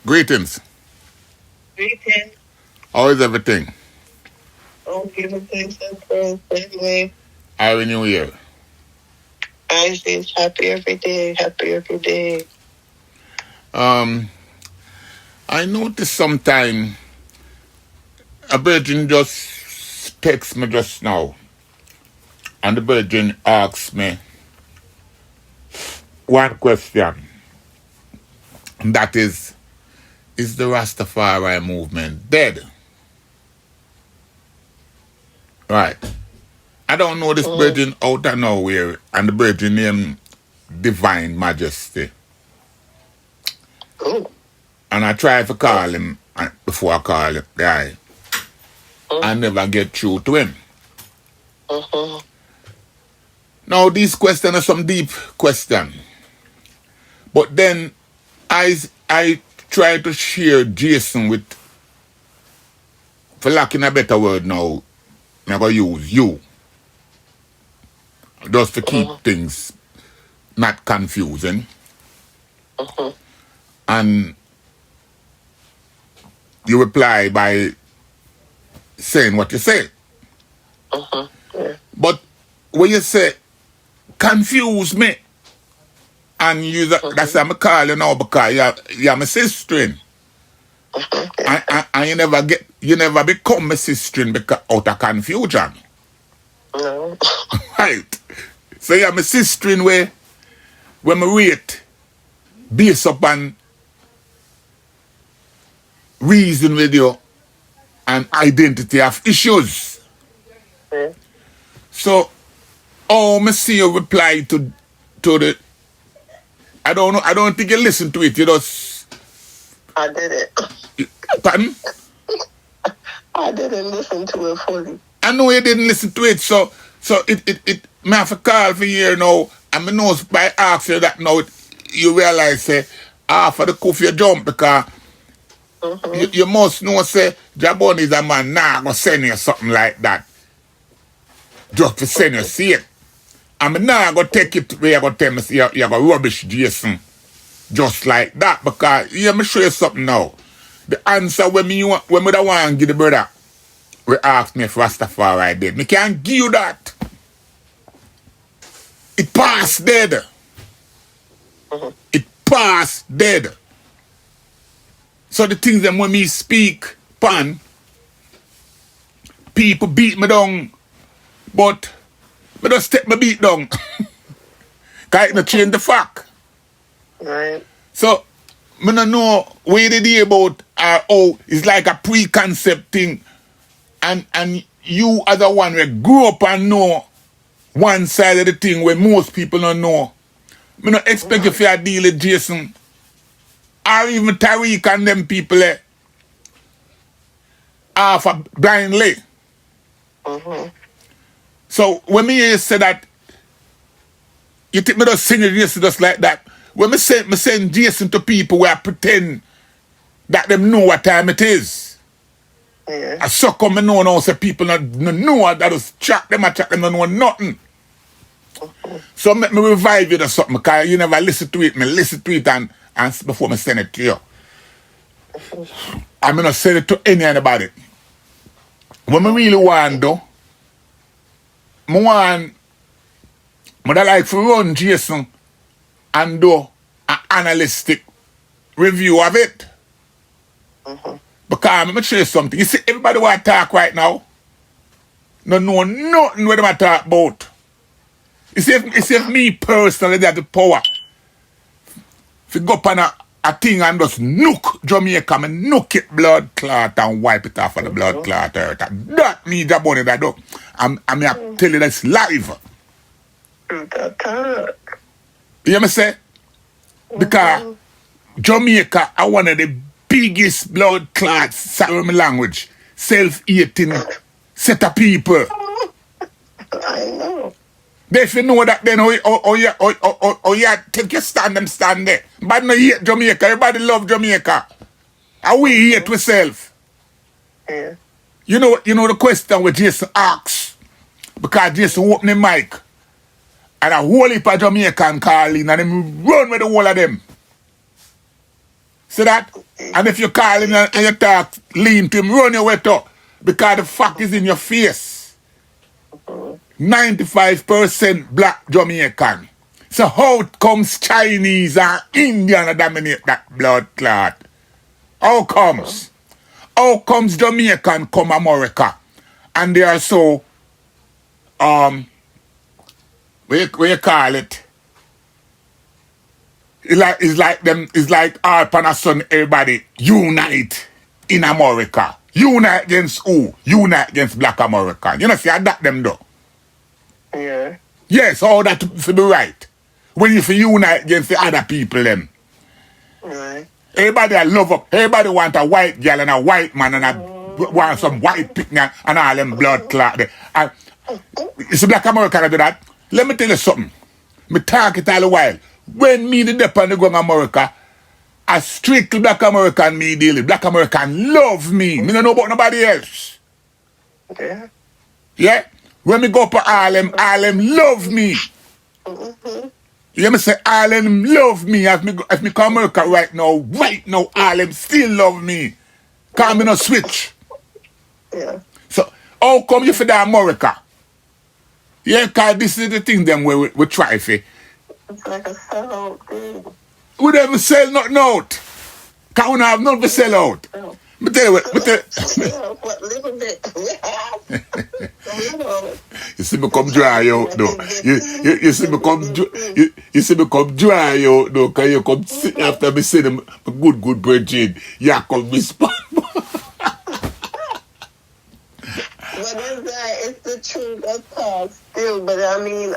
Greetings. Greetings. How is everything? Oh, give thanks and praise. Anyway, Happy New Year. I say happy every day, happy every day. Um, I noticed sometime a virgin just text me just now, and the virgin asked me one question, and that is the Rastafari movement dead? Right. I don't know this virgin out of nowhere, and the virgin named Divine Majesty. Oh. And I tried to call him before I call the guy. I never get through to him. Now, these questions are some deep questions. But then I try to share Jason with, for lack of a better word now, I'm going to use you. Just to keep things not confusing. And you reply by saying what you say. Yeah. But when you say, confuse me, and you that's why I'm calling you now because you're my sister. And you never become my sister because out of confusion. No. Right. So you're my sister where when I rate based upon reason with you and identity of issues. Yeah. So me see you reply to the I don't know, I don't think you listen to it, you just I did it. pardon? I didn't listen to it fully. I know you didn't listen to it, so it me have to call for you now, and me know by asking you that now you realize say for the coup you jump because you must know say Jabon is a man go send you something like that. Just to send you see it. And me go take it where you go tell me you go rubbish Jason. Just like that, because me show you something now. The answer when me don't want to give the brother we ask me if Rastafari dead. Me can't give you that. It passed dead. It passed dead. So the things that when me speak, pan, people beat me down, but me just take my beat down. Because it not change the fact. Right. So, me don't know what they do about it's like a preconcept thing. And you as the one who grew up and know one side of the thing where most people don't know. Me not expect if you deal with Jason or even Tariq and them people half blindly. So when me hear you say that, you think me just sing Jason just like that. When me send Jason to people where I pretend that them know what time it is. Yeah. I so come me know now say people not know that just chat them don't know nothing. So make me revive you or something because you never listen to it. Me listen to it and before me send it to you. I'm not send it to anybody. What me really want though, I like to run Jason and do an analytic review of it. Because I'm going to show you something. You see, everybody want to talk right now. No know nothing what them talk about. You see, if me personally that the power. If you go up on a thing and just nuke Jamaica, me nuke it blood clot and wipe it off of the blood clot earth. That me the money that do. I'm tell you that's live. You hear me say? Because Jamaica are one of the biggest blood clots, sorry my language, self-eating set of people. I know. If you know that then you take your stand there. But no hate Jamaica, everybody love Jamaica. And we hate ourselves. Yeah. You know the question where Jason asks, because Jason open the mic and a whole heap of Jamaican call in and them run with the whole of them. See that? And if you call him and you talk lean to him, run your way to. Because the fact is in your face. 95% black Jamaican. So how comes Chinese and Indian dominate that blood clot? How comes? How comes Jamaican come America? And they are so, what you call it? It's like all Panasonic, everybody unite in America. Unite against who? Unite against black American. You know, see, I that them though. Yeah. Yes, all that to be right. When you unite against the other people, them. Right. Everybody I love up. Everybody want a white girl and a white man and want some white picnic and all them blood clot. And it's a black American that do that. Let me tell you something. Me talk it all the while. When me the dep on the going America, a strictly black American me deal with. Black American love me. Me don't know about nobody else. Yeah. Yeah? When me go up to Harlem love me. You hear me say Harlem love me. As me come America right now, Harlem still love me. Cause me no switch. Yeah. So how come you for the America? Yeah, cause this is the thing them we try for. It's like a sellout thing. We never sell nothing out. Cause we don't have nothing to sell out. Oh. Me tell you what, Yeah, what little bit we have. you see me come dry out though. You see me come you see me come dry out though, cause you come sit after me say them good bridging. You come respond. But it's the truth of talk still. But I mean,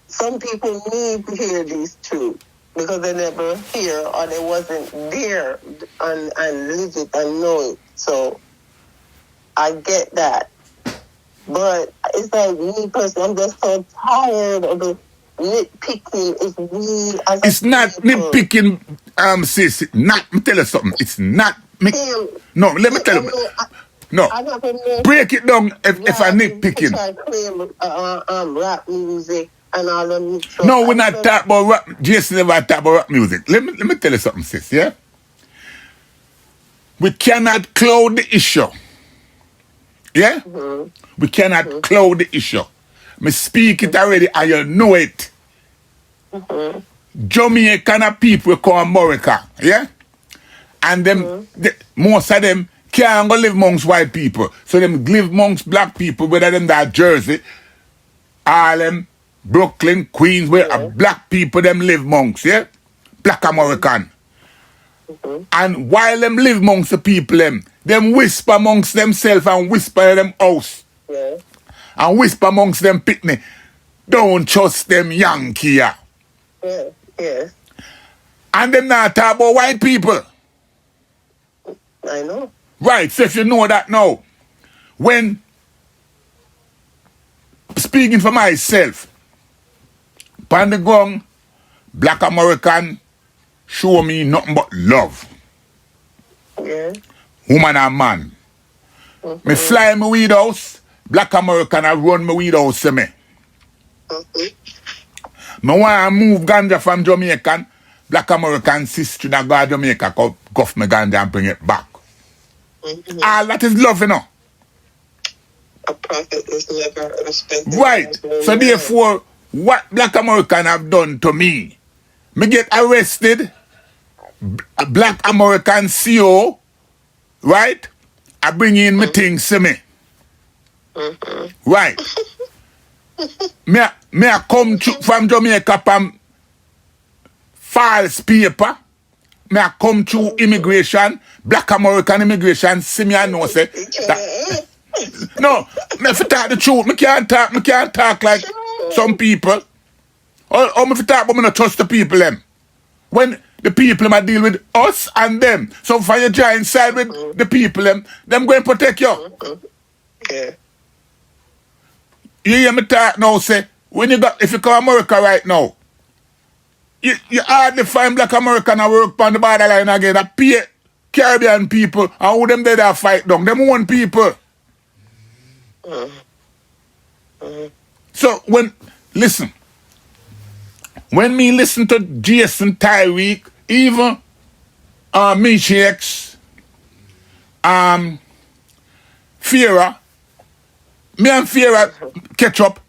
some people need to hear these truths because they never hear or they wasn't there and live it and know it. So I get that. But it's like me personally, I'm just so tired of the nitpicking. It's weird. It's not nitpicking, sis. Not, me tell you something. It's not. No, let me tell you. No. Break it down if I nitpicking. I claim rap music and all them. No, we're not talking about rap. Jason never talk about rap music. Let me tell you something, sis, yeah? We cannot cloud the issue. Yeah? Mm-hmm. We cannot cloud the issue. Me speak it already and you know it. Mm-hmm. Jamaican people come America, yeah? And them, most of them can't go live amongst white people. So them live amongst black people, whether them that Jersey, Harlem, Brooklyn, Queens, where black people them live amongst, yeah? Black American. Mm-hmm. And while them live amongst the people, them whisper amongst themselves and whisper in them house. Yeah. And whisper amongst them picnic. Don't trust them Yankee. Yeah. Yeah. And them not talk about white people. I know. Right, so if you know that now, when speaking for myself, Pandagong, black American, show me nothing but love. Yeah. Woman and man. Mm-hmm. Me fly my weed house, black American I run my weed house to me. Mm-hmm. Me want to move ganja from Jamaican, black American sister that go to Jamaica, go guff me ganja and bring it back. Mm-hmm. All that is love, you know. A prophet is never respected. Right. So therefore, what black American have done to me, me get arrested, a black American CEO, right? I bring in my things to me. Mm-hmm. Right. me I come from Jamaica from false paper. Me I come through immigration, black American immigration, see me and know say that, no, me if talk the truth, me can't talk like some people. Or me if talk but me not trust the people them. When the people them deal with us and them. So for you join side with the people them going to protect you. Yeah. You hear me talk now, say, if you come America right now, you hardly find black American and work on the borderline again. That pay Caribbean people and who them there fight down. Them own people. So listen, when me listen to Jason Tyreek, even milkshakes, Fiera. Me and Fiera catch up.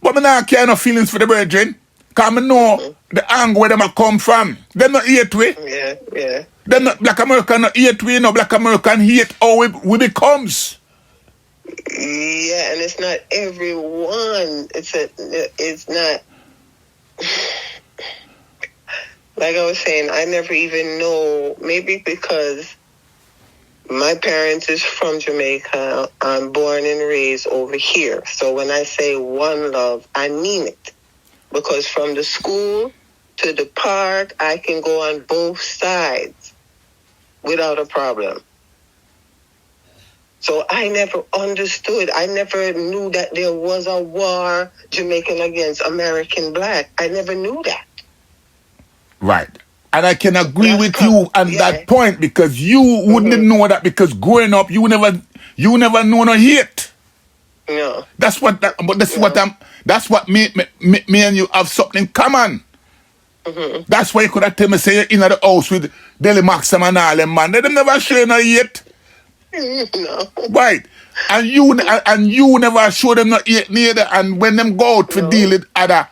But me not care no feelings for the brethren. Because I know the angle where them a come from. Them not hate we. Yeah. Them not Black American not hate we. No Black American hate how we becomes. Yeah, and it's not everyone. It's not. Like I was saying, I never even know. Maybe because my parents is from Jamaica. I'm born and raised over here. So when I say one love, I mean it. Because from the school to the park, I can go on both sides without a problem. So I never understood. I never knew that there was a war Jamaican against American black. I never knew that. Right. And I can agree with you on that point, because you wouldn't know that, because growing up you never know no hate. No. That's what me and you have something common. That's why you could have tell me say you're in the house with Deli Maxim and all them, man. They never show no hate. No. Right. And you never show them no hate neither. And when them go out to deal with other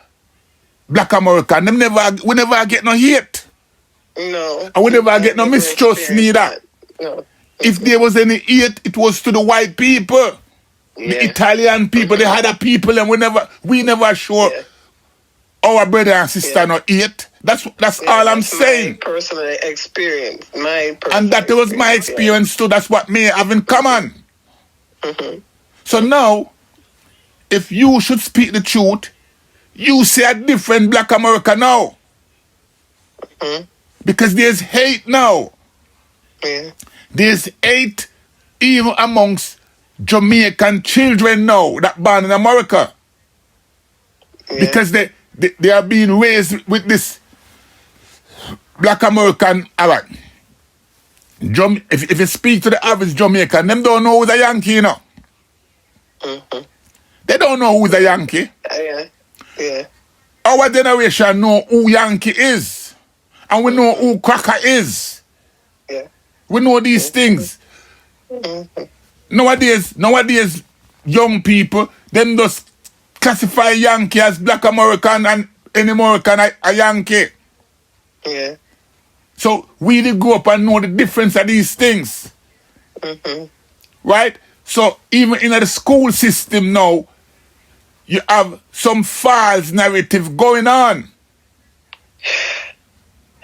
Black American, we never get no hate. No. And we never get no mistrust neither. No. If there was any hate, it was to the white people. Yeah. The Italian people, the other people, and we never show our brother and sister no hate. That's all I'm saying. My personal experience. And that was my experience too. That's what me have in common. So now, if you should speak the truth, you say a different Black America now. Because there's hate now. Yeah. There's hate even amongst Jamaican children now that born in America. Yeah. Because they are being raised with this Black American. All right. If you speak to the average Jamaican, them don't know who's a Yankee, you know. They don't know who's a Yankee. Yeah. Our generation know who Yankee is. And we know who Cracker is. Yeah. We know these things. Nowadays, young people, them just classify Yankee as Black American, and any American a Yankee. Yeah. So we did grow up and know the difference of these things. Right? So even in the school system now, you have some false narrative going on.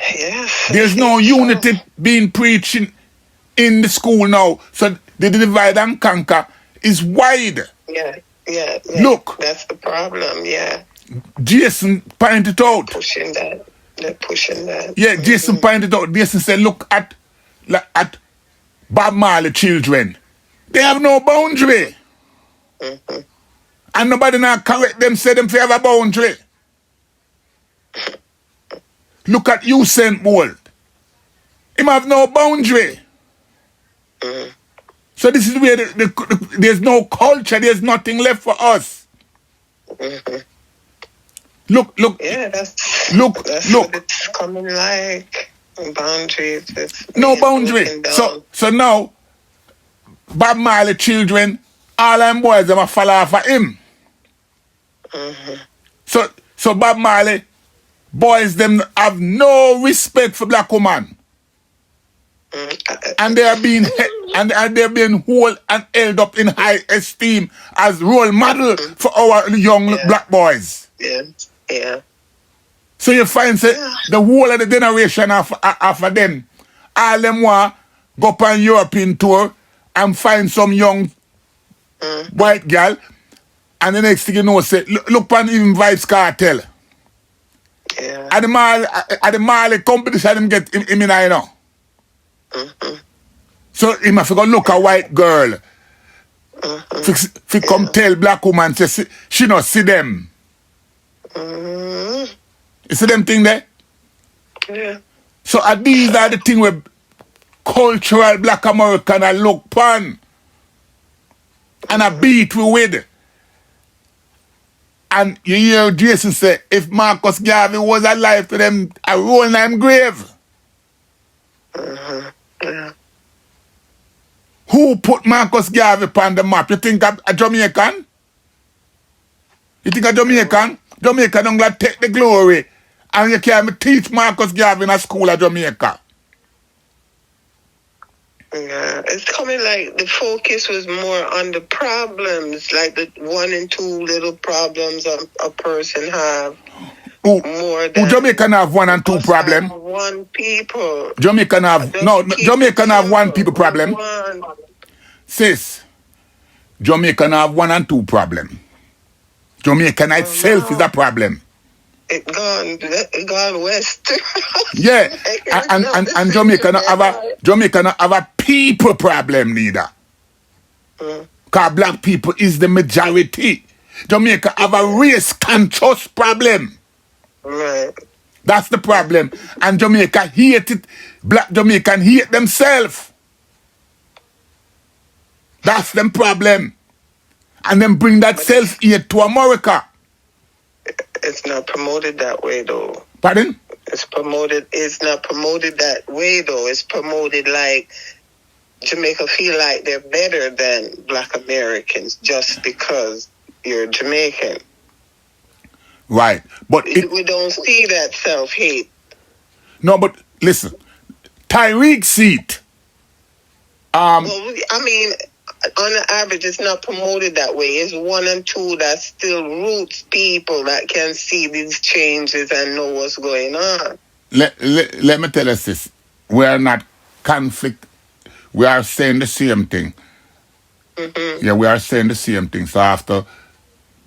Yes. There's no unity being preached in the school now. So the divide and conquer is wide. Yeah. Look. That's the problem, yeah. Jason pointed out. They're pushing that. Yeah, Jason pointed out. Jason said, look at Bob Marley children. They have no boundary. And nobody now correct them, say them have a boundary. Look at Usain Bolt. Him have no boundary. So this is where there's no culture, there's nothing left for us. Look. Yeah, that's look. What it's coming like. Boundaries. No boundary. So now, Bob Marley children, all them boys, them a fall off of him. So Bob Marley boys, them have no respect for black woman. And they are being and they're being held and held up in high esteem as role model for our young black boys. Yeah. So you find the whole of the generation after them, all them want go up on European tour and find some young white girl, and the next thing you know, say, look on even Vibes Cartel. Yeah. At the Mali competition, him get him in, you know. So him have to go look a white girl. If come tell black woman, say she not see them. You see them thing there? Yeah. So these are the things where cultural black American are look pan and a beat we with. And you hear Jason say, if Marcus Garvey was alive to them, I roll in them grave. Yeah. Who put Marcus Garvey on the map? You think a Jamaican? You think a Jamaican? Jamaica don't gonna take the glory. And you can't teach Marcus Garvey in a school of Jamaica. Yeah, it's coming like the focus was more on the problems, like the 1 and 2 little problems a person have. More than Jamaican have 1 and 2 problem. One people. Jamaican have Jamaican have 1 people problem. Sis, Jamaican have 1 and 2 problem. Jamaican itself is a problem. It gone west. Yeah, and Jamaican have a people problem neither. Because black people is the majority. Jamaica have a race conscious problem. Right. That's the problem. And Jamaica hate it. Black Jamaican hate themselves. That's them problem. And then bring that self-hate to America. It's not promoted that way though. Pardon? It's not promoted that way though. It's promoted like Jamaica feel like they're better than black Americans just because you're Jamaican. Right. But we don't see that self-hate. No, but listen. Tyreek seat. Well, I mean, on the average, it's not promoted that way. It's 1 and 2 that still roots people that can see these changes and know what's going on. Let me tell us this. We are not conflict. We are saying the same thing. Yeah, we are saying the same thing. So I have to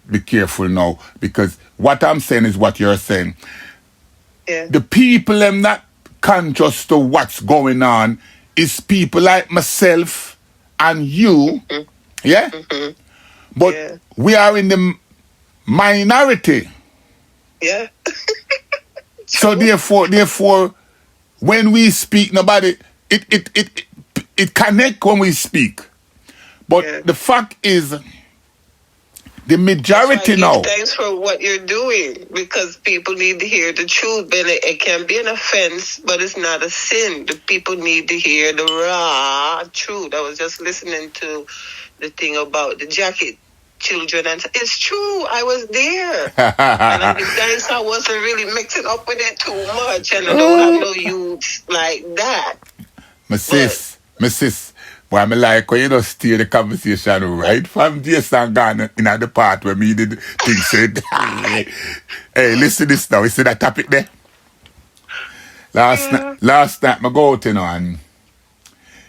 be careful now. Because what I'm saying is what you're saying. Yeah. The people them not conscious to what's going on is people like myself and you. Yeah? But we are in the minority. Yeah. So therefore, when we speak, nobody it connect when we speak. But the fact is, the majority now. Thanks for what you're doing, because people need to hear the truth. But it can be an offense, but it's not a sin. The people need to hear the raw truth. I was just listening to the thing about the jacket children, and it's true. I was there, and I wasn't really mixing up with it too much, and I don't have no youth like that. My sis. Well, I'm like, when you know, steer the conversation right from Jason gone in the part where me did things said. Hey, listen to this now. You see that topic there? Last night, I go out, you know, and,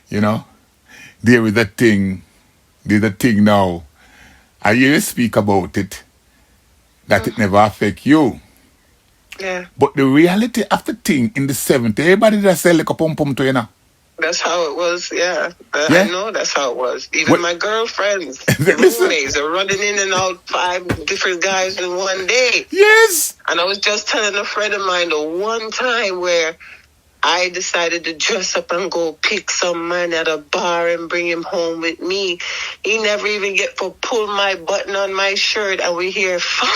you know, there's a thing now. I hear you speak about it, that it never affect you. Yeah. But the reality of the thing in the 70s, everybody just sell like a pum-pum to you now. That's how it was, yeah. I know that's how it was. Even my girlfriends, the roommates are running in and out 5 different guys in one day. Yes. And I was just telling a friend of mine the one time where I decided to dress up and go pick some man at a bar and bring him home with me. He never even get to pull my button on my shirt, and we hear fire.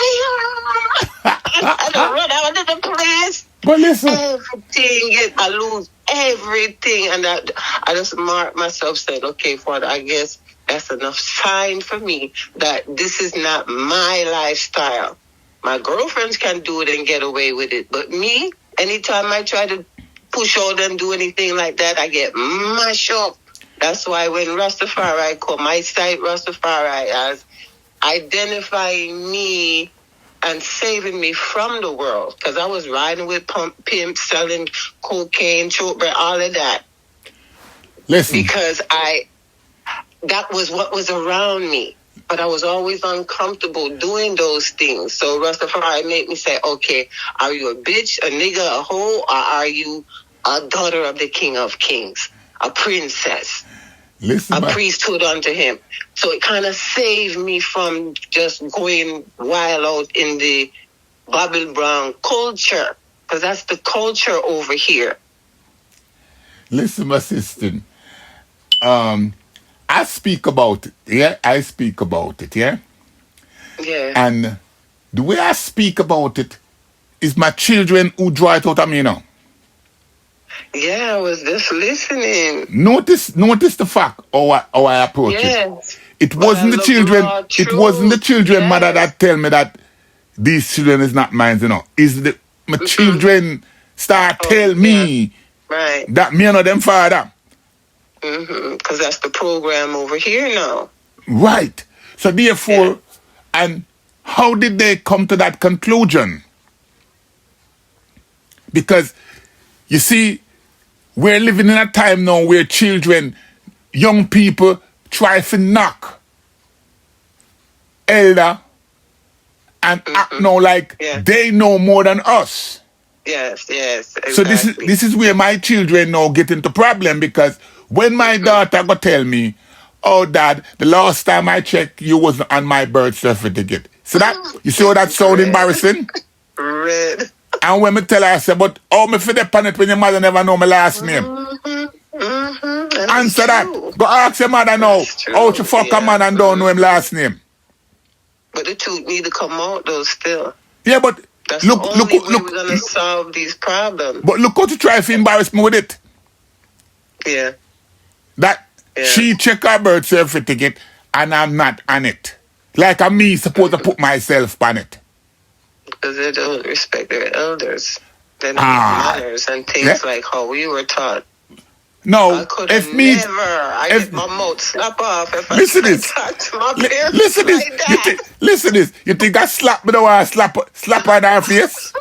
I run out of the place. But listen, I lose everything, and I just marked myself, said, okay, Father, I guess that's enough sign for me that this is not my lifestyle. My girlfriends can do it and get away with it, but me, anytime I try to push out and do anything like that, I get mashed up. That's why when Rastafari come, I cite Rastafari as identifying me and saving me from the world, because I was riding with pimps, selling cocaine, chokeberry, all of that. Listen. Because that was what was around me. But I was always uncomfortable doing those things. So Rastafari made me say, okay, are you a bitch, a nigga, a hoe, or are you a daughter of the King of Kings, a princess? Listen, a priesthood unto him. So it kind of saved me from just going wild out in the Bobby Brown culture, because that's the culture over here. Listen, my sister. I speak about it. Yeah, I speak about it. Yeah. Yeah. And the way I speak about it is my children who draw it out of me now. Yeah, I was just listening. Notice the fact how I approach it. Yes. It But I wasn't the love the children. raw It wasn't the truth. children mother Yes. that tell me that these children is not mine. It's the my children start tell me Right. that me and them father. Because that's the program over here now. Right. So therefore, and how did they come to that conclusion? Because you see, we're living in a time now where children, young people try to knock elder and act now like they know more than us. Yes, exactly. So this is where my children now get into problem, because when my daughter go tell me, oh dad, the last time I checked you wasn't on my birth certificate. So that you see how that sound embarrassing? Red. And when me tell her, I say, but how me fit upon it when your mother never know my last name? Answer that. Go ask your mother now. How to fuck a man and don't know him last name? But the truth need to come out though still. Yeah, but that's look, the only way look, we're gonna solve these problems. But look how to try to embarrass me with it. Yeah. That she check her birth certificate and I'm not on it. Like I'm me supposed to put myself on it. Because they don't respect their elders. They don't have manners and things like how we were taught. No, I get my mouth slap off if listen I this. touch my parents Listen this. like that. Listen this. You think I slap me the one slap on her face?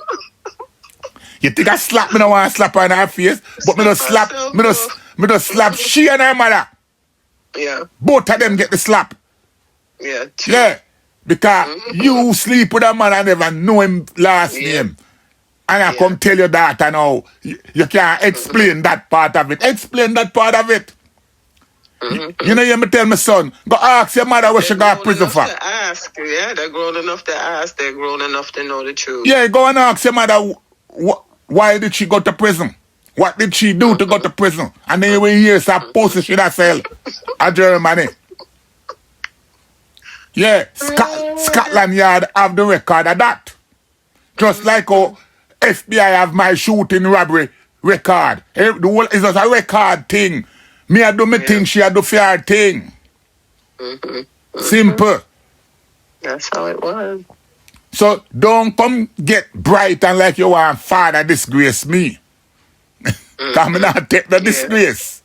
You think I slap me the one slap on her face? But me don't slap she and her mother. Yeah. Both of them get the slap. Yeah. True. Yeah. Because you sleep with a man and never know him last name. And I come tell your daughter now, you can't explain that part of it. Explain that part of it. You know, you me tell my son, go ask your mother what she got prison for. Ask. Yeah, they're grown enough to ask. They're grown enough to know the truth. Yeah, go and ask your mother, why did she go to prison? What did she do to go to prison? And then you will hear some post she that sell a Germany. Yeah, Scotland Yard have the record of that. Just like how FBI have my shooting robbery record. The whole is just a record thing. Me I do my thing, she I do fair thing. Simple. That's how it was. So don't come get bright and like you want father disgrace me. Come not take the disgrace.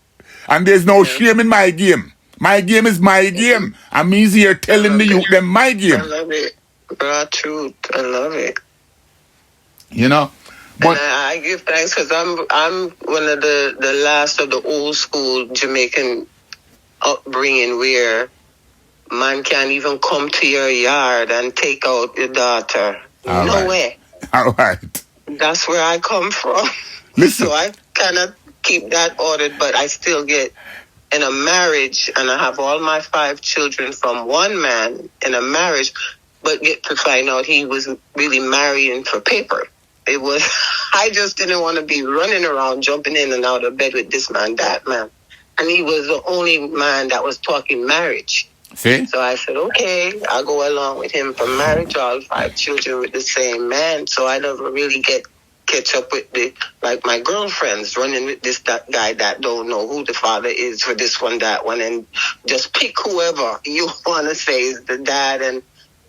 And there's no shame in my game. My game is my game. I'm easier telling the youth than my game. I love it. Raw truth. I love it. You know? But and I give thanks because I'm one of the last of the old school Jamaican upbringing where man can't even come to your yard and take out your daughter. No way. All right. That's where I come from. Listen. So I kind of keep that ordered, but I still get in a marriage, and I have all my 5 children from one man in a marriage, but get to find out he was really marrying for paper. It was, I just didn't want to be running around, jumping in and out of bed with this man, that man. And he was the only man that was talking marriage. See? So I said, okay, I'll go along with him for marriage, all 5 children with the same man. So I never really catch up with like my girlfriends running with that guy that don't know who the father is for this one, that one, and just pick whoever you want to say is the dad and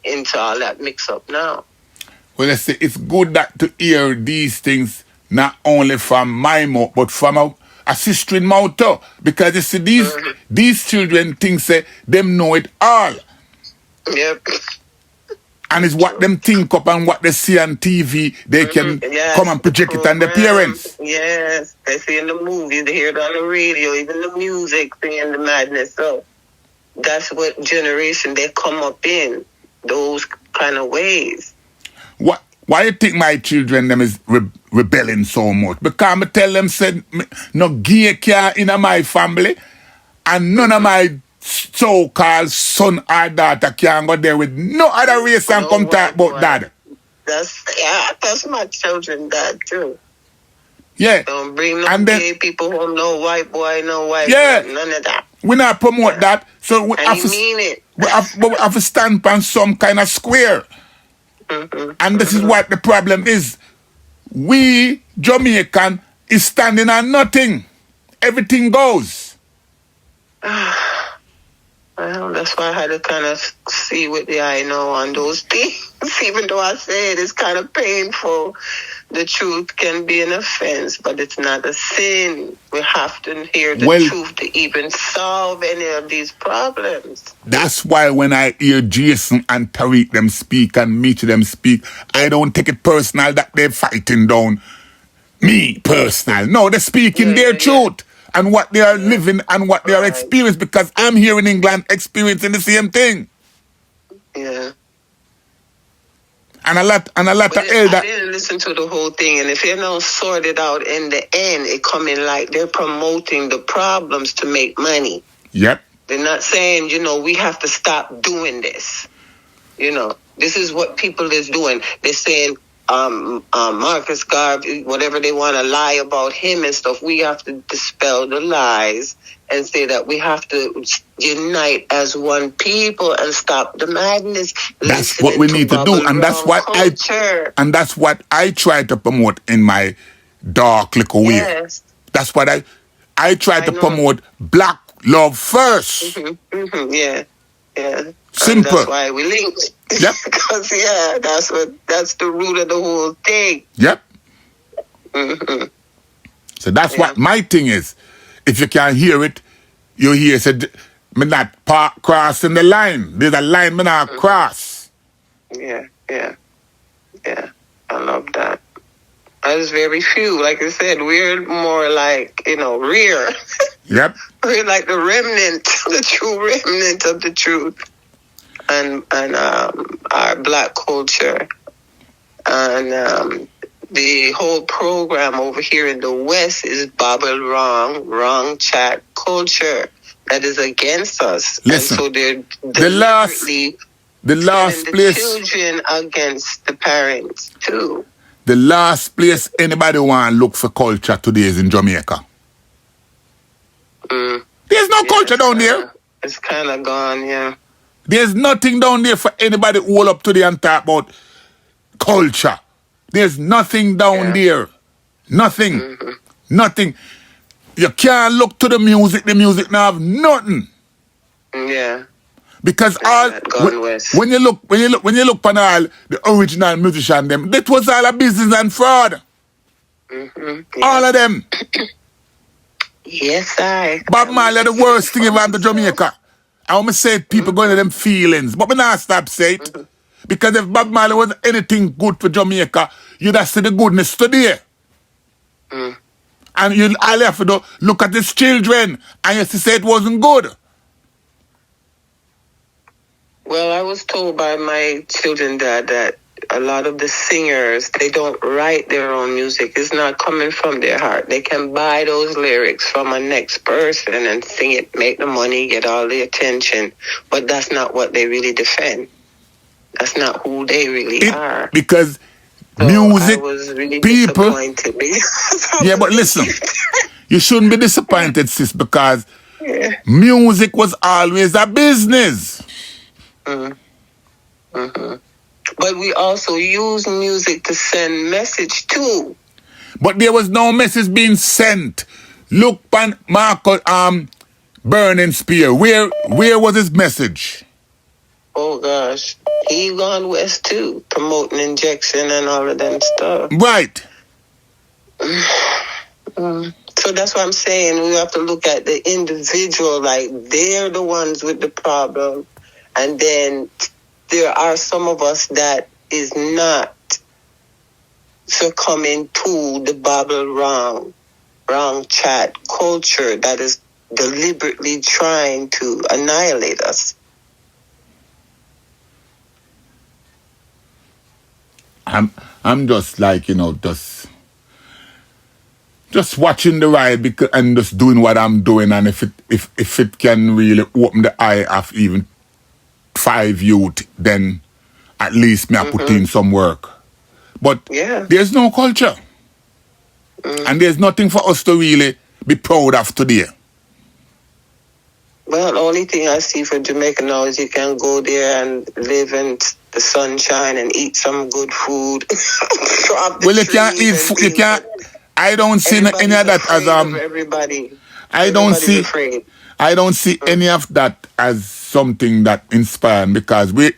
into all that mix up now. Well, let's say it's good that to hear these things not only from my mouth, but from a sister mouth too. Because you see, these children think say them know it all. Yep. And it's what them think up and what they see on TV, they can come and project it on their parents. Yes, they see in the movies, they hear it on the radio, even the music, seeing the madness. So that's what generation they come up in, those kind of ways. Why you think my children them is rebelling so much? Because I tell them, said, no gay car in my family, and none of my so-called son or daughter can go there with no other race and come talk about dad. That's my children, dad, too. Yeah. Don't bring no gay people home, no white boy, no white boy, none of that. We not promote that. So we have to, mean it. we have to stand on some kind of square. And this is what the problem is. We, Jamaican, is standing on nothing. Everything goes. Well, that's why I had to kind of see with the eye now on those things. Even though I said it's kind of painful, the truth can be an offense, but it's not a sin. We have to hear the truth to even solve any of these problems. That's why when I hear Jason and Tariq them speak and Mitch them speak, I don't take it personal that they're fighting down me personal. No, they're speaking their truth. And what they are living and what they are experiencing, because I'm here in England experiencing the same thing. Yeah. And a lot of elder. I didn't listen to the whole thing, and if you don't sort it out in the end, it coming like they're promoting the problems to make money. Yep. They're not saying, we have to stop doing this. This is what people is doing. They're saying, Marcus Garvey, whatever they want to lie about him and stuff, we have to dispel the lies and say that we have to unite as one people and stop the madness. That's what we need to do, and that's what I try to promote in my dark little way. Yes. That's what I try to promote. Black love first. Mm-hmm. Yeah. Simple. And that's why we linked. Yep. Because that's the root of the whole thing. Yep. Mm-hmm. So that's what my thing is. If you can't hear it, you hear said me not crossing the line. There's a line me not cross. Yeah. I love that. There's very few. Like I said, we're more like, rear. Yep. We're like the remnant, the true remnant of the truth. And our black culture. And the whole program over here in the West is babble wrong chat culture that is against us. Listen, and so they're the last place, children against the parents too. The last place anybody want to look for culture today is in Jamaica. There's no culture down there. It's kind of gone, yeah. There's nothing down there for anybody to hold up today and talk about culture. There's nothing down there. Nothing. Mm-hmm. Nothing. You can't look to the music now have nothing. Yeah. Because when you look on all the original musician them, that was all a business and fraud. Mm-hmm. Yeah. All of them. Yes, I. Bob Marley, the worst thing ever to Jamaica. I want to say people going to them feelings, but we not stop say it. Mm-hmm. Because if Bob Marley was anything good for Jamaica, you'd have seen the goodness today. Mm. And you all have to look at his children and you say it wasn't good. Well, I was told by my children that a lot of the singers, they don't write their own music. It's not coming from their heart. They can buy those lyrics from a next person and sing it, make the money, get all the attention. But that's not what they really defend. That's not who they really are. Because music, I was really people... disappointed. Yeah, but listen, you shouldn't be disappointed, sis, because music was always a business. Mm-hmm. But we also use music to send message too. But there was no message being sent. Look on Marco Burning Spear. Where was his message? Oh gosh. He gone west too, promoting injection and all of them stuff. Right. So that's what I'm saying. We have to look at the individual, like they're the ones with the problem. And then there are some of us that is not succumbing to the babble wrong chat culture that is deliberately trying to annihilate us. I'm just like, just watching the ride and just doing what I'm doing, and if it can really open the eye of even 5 youth, then at least me I put in some work. But there's no culture. And there's nothing for us to really be proud of today. Well, the only thing I see for Jamaica now is you can go there and live in the sunshine and eat some good food. Well, you can't eat food. I don't see any of that as everybody. I don't see any of that as something that inspiring, because we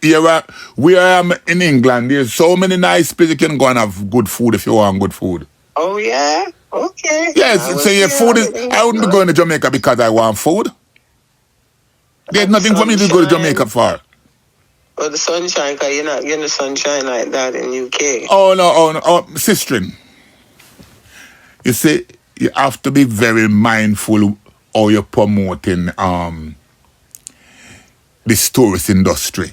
are in England. There's so many nice places you can go and have good food if you want good food. Oh yeah, okay. Yes, so your food is. I wouldn't be going to Jamaica because I want food. There's nothing for me to go to Jamaica for. Well, the sunshine, because you're not getting the sunshine like that in UK. Oh no, sister. You see, you have to be very mindful how you're promoting this tourist industry.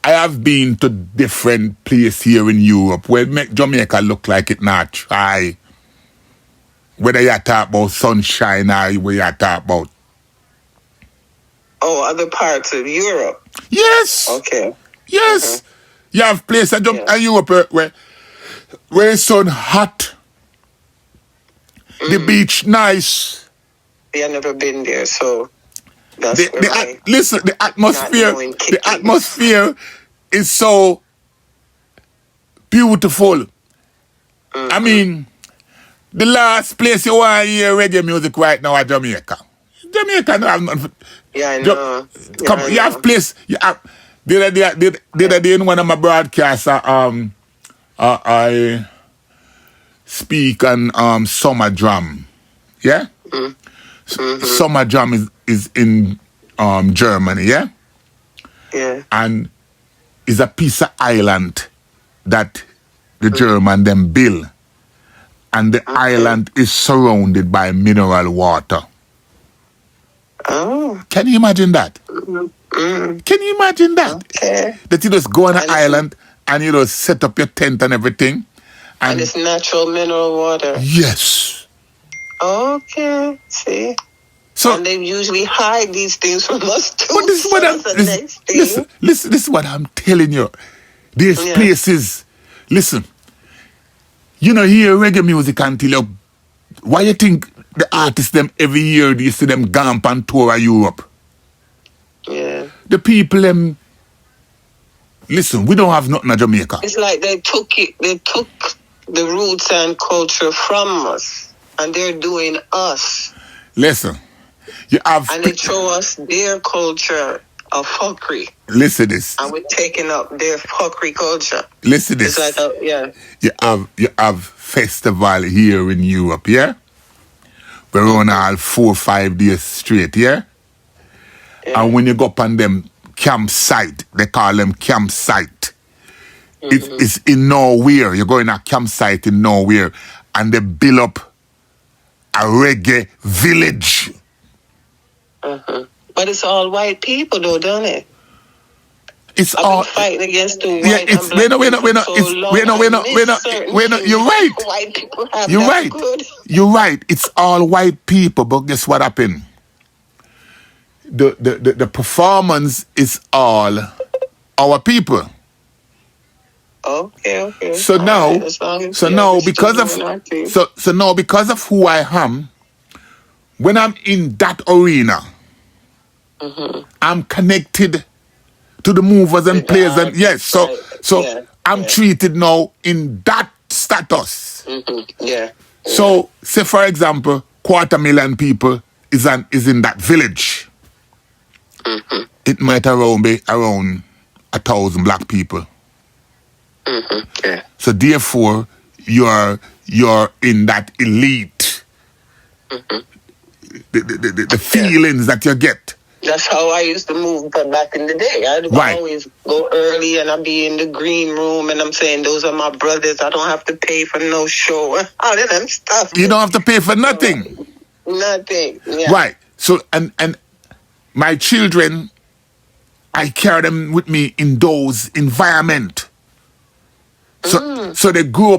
I have been to different places here in Europe where make Jamaica look like it not try. Whether you talk about sunshine or where you talk about. Oh, other parts of Europe. Yes. Okay. Yes. You have places in Europe where it's so hot. The beach nice. I've never been there, so that's listen, the atmosphere is so beautiful. I mean, the last place you want to hear reggae music right now is Jamaica. Jamaica no have nothing. Yeah, I know. You have place. You have the other day in one of my broadcasts, I speak on Summer Drum. Yeah? Summer Drum is in Germany, yeah? Yeah. And is a piece of island that the German them build. And the island is surrounded by mineral water. Oh. Can you imagine that? Can you imagine that? Okay. That you just go on an island and you just set up your tent and everything. And it's natural mineral water. Yes. Okay. See? So, and they usually hide these things from us too. But this is what listen, this is what I'm telling you. There's places. Listen. You know, hear reggae music until you. Why you think the artists them every year you see them gone on tour of Europe? Yeah. The people them. Listen, we don't have nothing in Jamaica. It's like they took the roots and culture from us, and they're doing us. Listen, you have... And they show us their culture of fuckery. Listen this. And we're taking up their fuckery culture. Listen this. It's like, You have festival here in Europe, yeah? We're on all 4 or 5 days straight, yeah? And when you go up on them campsite, they call them campsite. It's in nowhere. You're going to a campsite in nowhere, and they build up a reggae village. But it's all white people, though, don't it? It's I've all been fighting against the white and black you're right. White people have you're right. Good. You're right. It's all white people, but guess what happened? The performance is all our people. Okay. So now, because of who I am, when I'm in that arena, I'm connected to the movers and players, and I'm treated now in that status. So, say for example, 250,000 people is in that village. It might be around 1,000 black people. So therefore, you're in that elite. The feelings that you get. That's how I used to move back in the day. I'd always go early and I'd be in the green room and I'm saying, those are my brothers. I don't have to pay for no show. All of them stuff. You don't have to pay for nothing. Nothing. Yeah. Right. So, and my children, I carry them with me in those environment. So they grew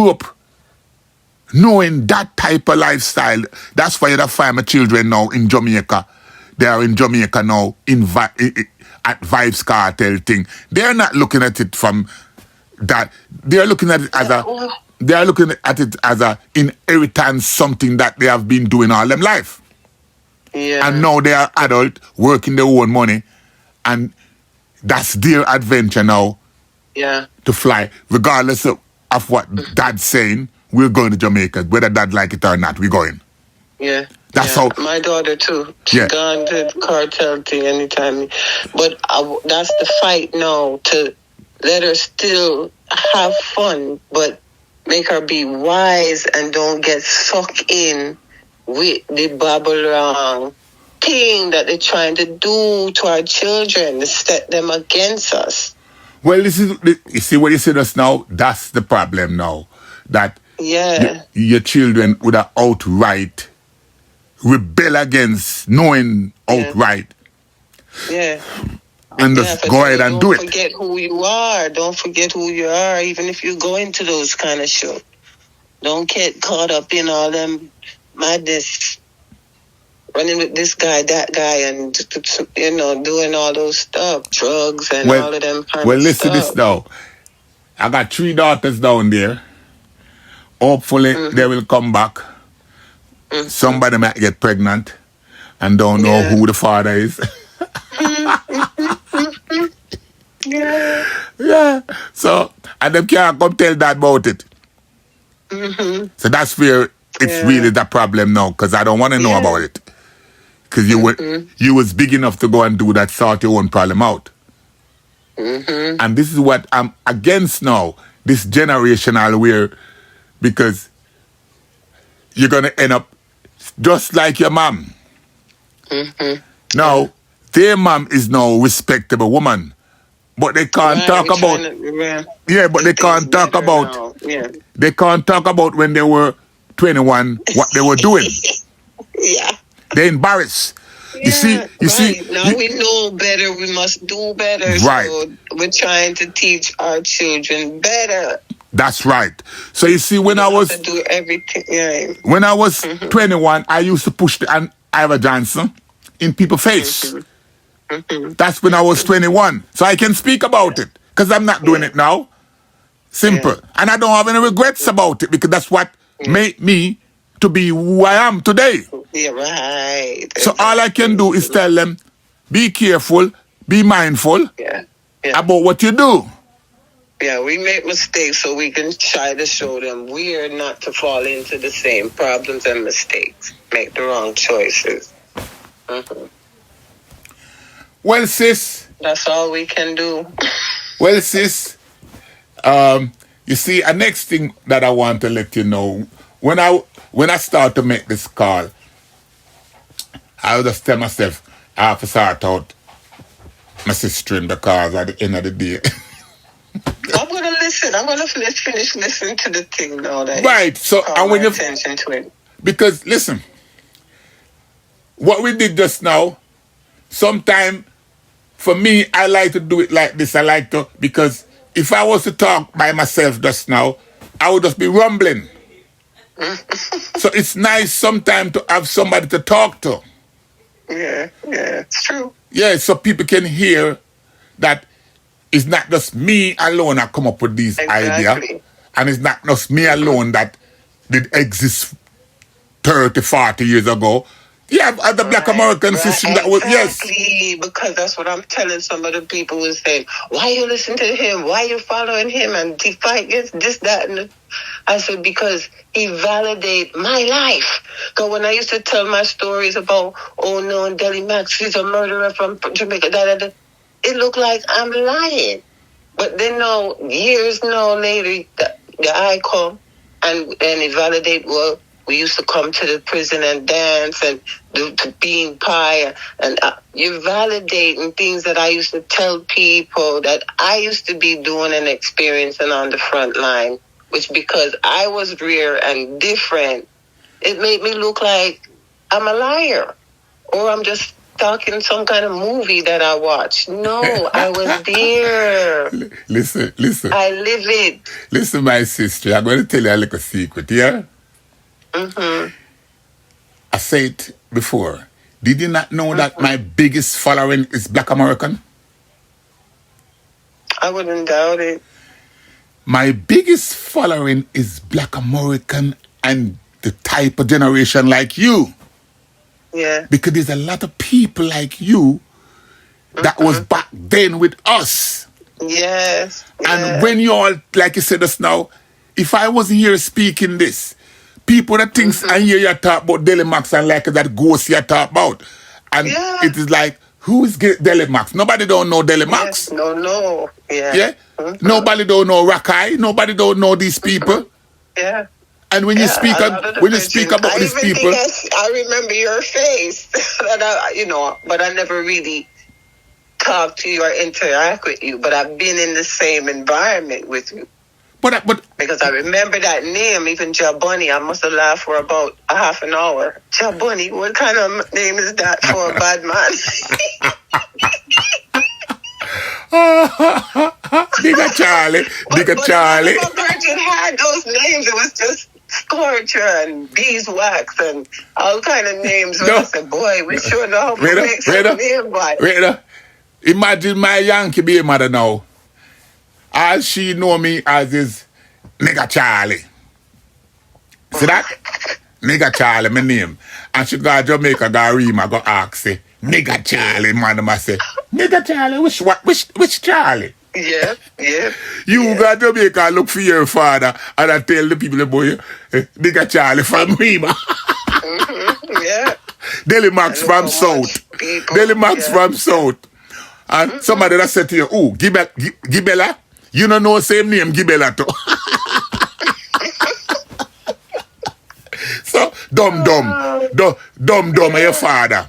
up knowing that type of lifestyle. That's why you find my children now in Jamaica. They are in Jamaica now at Vibes Cartel thing. They're not looking at it from that. They're looking at it as a inheritance, something that they have been doing all their life. Yeah. And now they are adult, working their own money, and that's their adventure now. Yeah. To fly, regardless of what Dad's saying. we're going to Jamaica. Whether dad like it or not, we're going. Yeah. That's how. My daughter too. She gone to cartel thing anytime. But that's the fight now, to let her still have fun, but make her be wise and don't get sucked in with the babble thing that they're trying to do to our children, to set them against us. Well, you see what you said just now? That's the problem now. That your children would have outright rebel against knowing outright. Yeah. And just go ahead and do it. Don't forget who you are. Don't forget who you are, even if you go into those kind of shows. Don't get caught up in all them madness, running with this guy, that guy, and, doing all those stuff, drugs and all of them kind of stuff. Well, listen to this now. I got 3 daughters down there. Hopefully, they will come back. Somebody might get pregnant and don't know who the father is. Yeah. So, and them can't come tell dad about it. So that's where it's really the problem now, because I don't want to know about it. Because you was big enough to go and do that, sort your own problem out. And this is what I'm against now, this generational where, because you're going to end up just like your mom. Now, their mom is now a respectable woman. But they can't talk about... but they can't talk about... They can't talk about when they were 21, what they were doing. They're embarrassed. You see? Now we know better, we must do better. Right. So we're trying to teach our children better. That's right. So you see, when I was... do everything. When I was 21, I used to push the Ivor Johnson in people's face. That's when I was 21. So I can speak about it. Because I'm not doing it now. Simple. And I don't have any regrets about it, because that's what made me to be who I am today. Yeah, right. So all I can do is tell them, be careful, be mindful about what you do. Yeah, we make mistakes so we can try to show them we are not to fall into the same problems and mistakes. Make the wrong choices. Well, sis. That's all we can do. Well, sis, you see, a next thing that I want to let you know, when I start to make this call, I will just tell myself, I have to sort out my sister in the cars at the end of the day. I'm going to listen. I'm going to finish listening to the thing now. Right. So, and when you attention to it. Because, listen, what we did just now, sometime, for me, I like to do it like this. I like to, because if I was to talk by myself just now, I would just be rumbling. So it's nice sometimes to have somebody to talk to. Yeah, it's true. Yeah, so people can hear that it's not just me alone that come up with these ideas. And it's not just me alone that did exist 30, 40 years ago. Yeah, the Black American system that was, Exactly, because that's what I'm telling some of the people who say, why you listen to him? Why you following him? And he fight against this, that, and I said, because he validate my life. Because when I used to tell my stories about, Deli Max, he's a murderer from Jamaica, it looked like I'm lying. But then years later, the eye come and it validate, well, we used to come to the prison and dance and do being pie. And you're validating things that I used to tell people that I used to be doing and experiencing on the front line. Which, because I was rare and different, it made me look like I'm a liar. Or I'm just talking some kind of movie that I watched. No, I was there. Listen. I live it. Listen, my sister, I'm going to tell you a little secret, yeah? I said it before. Did you not know that my biggest following is Black American? I wouldn't doubt it. My biggest following is Black American and the type of generation like you. Yeah. Because there's a lot of people like you that was back then with us. Yes. And when you all, like you said just now, if I wasn't here speaking this, people that thinks I hear you talk about Delimax and like that ghost you talk about. And it is like, who is Delimax? Nobody don't know Delimax. Yes, no. Yeah. Yeah? Nobody don't know Rakai. Nobody don't know these people. Yeah. And when you speak about these people, I remember your face, but I never really talk to you or interact with you, but I've been in the same environment with you. But because I remember that name, even Jabunny, I must have laughed for about a half an hour. Jabunny, what kind of name is that for a bad man? Digger Charlie. But Virgin had those names. It was just Scorcher and Beeswax and all kind of names. No. I said, boy, we sure know how to make some name, boy. Imagine my Yankee baby mother now. All she know me as is Nigger Charlie. See that? Nigger Charlie, my name. And she go to Jamaica, go Rima, go ask, say, Nigger Charlie, madam. I say, Nigger Charlie, which Charlie? Yeah. You go to Jamaica, look for your father, and I tell the people, boy, Nigger Charlie from Rima. Yeah. Delimax from South. Delimax from South. And somebody that said to you, oh, Gibella? You don't know same name, Gibella too. So, dumb, your father.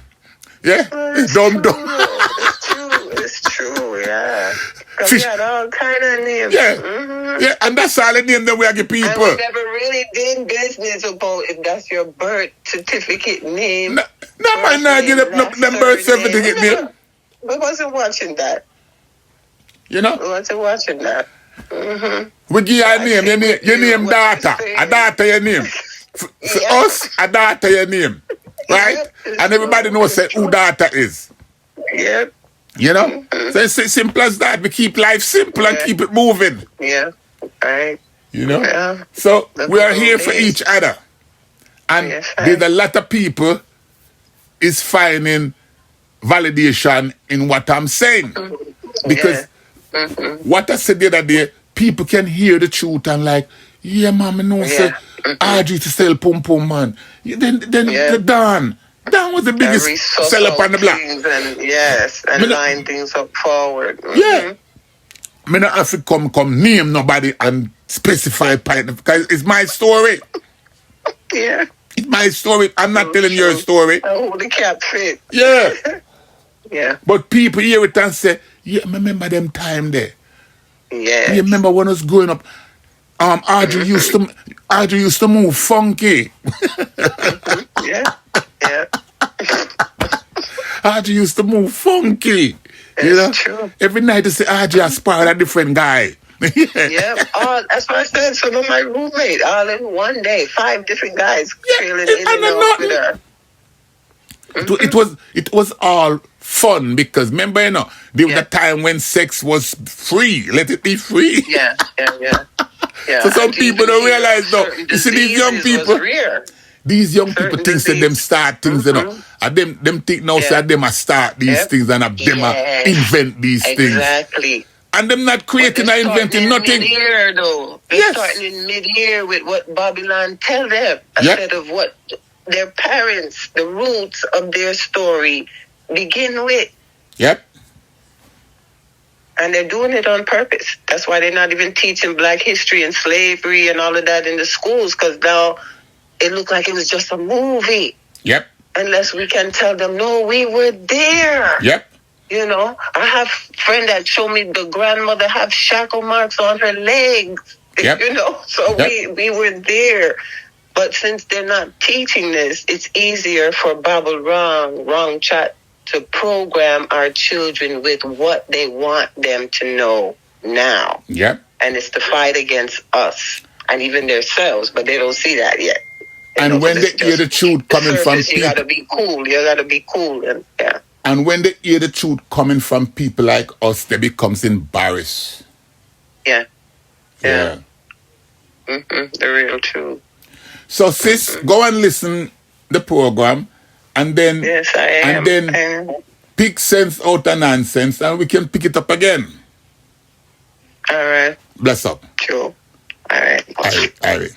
Yeah? Dumb. It's true, yeah. Because we had all kind of names. Yeah. Yeah, and that's all the name that we give people. And we never really did business about if that's your birth certificate name. No man, not get up no birth certificate name. We wasn't watching that. You know? We wasn't watching that. We give you a name. Your name daughter. A daughter your name. For us, a daughter your name. Right? And everybody knows who daughter is. Yep. You know? So it's simple as that. We keep life simple and keep it moving. Yeah. Right. You know? Yeah. So we are here for each other. And there's a lot of people is finding validation in what I'm saying. Because what I said the other day, people can hear the truth and like, yeah, mama, no, say, Audrey to sell pum pum, man. Then the Don was the biggest seller up on the block. And line things up forward. Yeah. Me not have to come name nobody and specify partner because it's my story. Yeah. It's my story. I'm not telling your story. Oh, the cat fit. Yeah. Yeah. But people hear it and say, yeah, I remember them time there. Yeah. You remember when I was growing up, Audrey used to move funky. Yeah. Audrey used to move funky. You know? True. Every night they say Audrey aspired a different guy. Yeah. That's what I said. Some of my roommates, all in one day, 5 different guys trailing in and out with her. It was all fun because remember, there was a time when sex was free. Let it be free. Yeah. So some people don't realize though. You see these young people. These young people think that them start things, and them think now that them start these things and them invent these things. Exactly. And them not creating or inventing nothing. Mid-year, though. They're starting in mid-year with what Babylon tell them instead of what their parents, the roots of their story, begin with. Yep. And they're doing it on purpose. That's why they're not even teaching Black history and slavery and all of that in the schools, because now it looked like it was just a movie. Yep. Unless we can tell them, no, we were there. Yep. I have a friend that showed me the grandmother have shackle marks on her legs. Yep. So we were there. But since they're not teaching this, it's easier for Babble Wrong Chat to program our children with what they want them to know now. Yep. And it's to fight against us and even themselves, but they don't see that yet. And when they hear the truth coming from people... You gotta be cool. And when they hear the truth coming from people like us, they becomes embarrassed. Yeah. The real truth. So sis, go and listen the program and then pick sense out of nonsense and we can pick it up again. All right. Bless up. Sure. All right. All right.